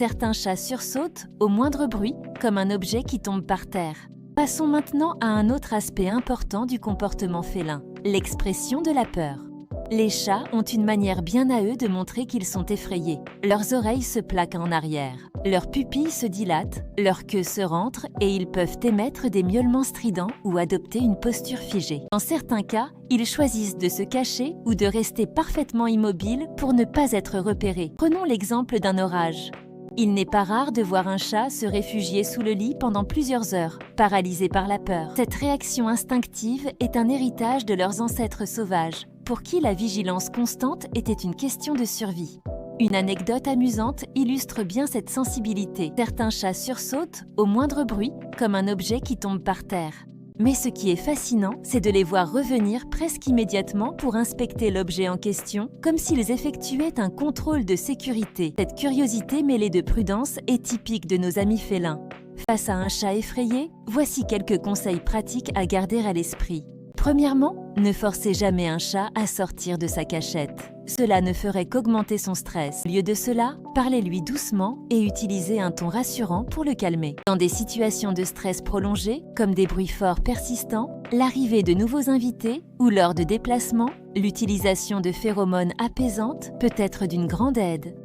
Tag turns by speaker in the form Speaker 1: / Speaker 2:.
Speaker 1: Certains chats sursautent au moindre bruit, comme un objet qui tombe par terre. Passons maintenant à un autre aspect important du comportement félin, l'expression de la peur. Les chats ont une manière bien à eux de montrer qu'ils sont effrayés. Leurs oreilles se plaquent en arrière, leurs pupilles se dilatent, leur queue se rentre et ils peuvent émettre des miaulements stridents ou adopter une posture figée. Dans certains cas, ils choisissent de se cacher ou de rester parfaitement immobiles pour ne pas être repérés. Prenons l'exemple d'un orage. Il n'est pas rare de voir un chat se réfugier sous le lit pendant plusieurs heures, paralysé par la peur. Cette réaction instinctive est un héritage de leurs ancêtres sauvages, pour qui la vigilance constante était une question de survie. Une anecdote amusante illustre bien cette sensibilité. Certains chats sursautent au moindre bruit, comme un objet qui tombe par terre. Mais ce qui est fascinant, c'est de les voir revenir presque immédiatement pour inspecter l'objet en question, comme s'ils effectuaient un contrôle de sécurité. Cette curiosité mêlée de prudence est typique de nos amis félins. Face à un chat effrayé, voici quelques conseils pratiques à garder à l'esprit. Premièrement, ne forcez jamais un chat à sortir de sa cachette. Cela ne ferait qu'augmenter son stress. Au lieu de cela, parlez-lui doucement et utilisez un ton rassurant pour le calmer. Dans des situations de stress prolongé, comme des bruits forts persistants, l'arrivée de nouveaux invités ou lors de déplacements, l'utilisation de phéromones apaisantes peut être d'une grande aide.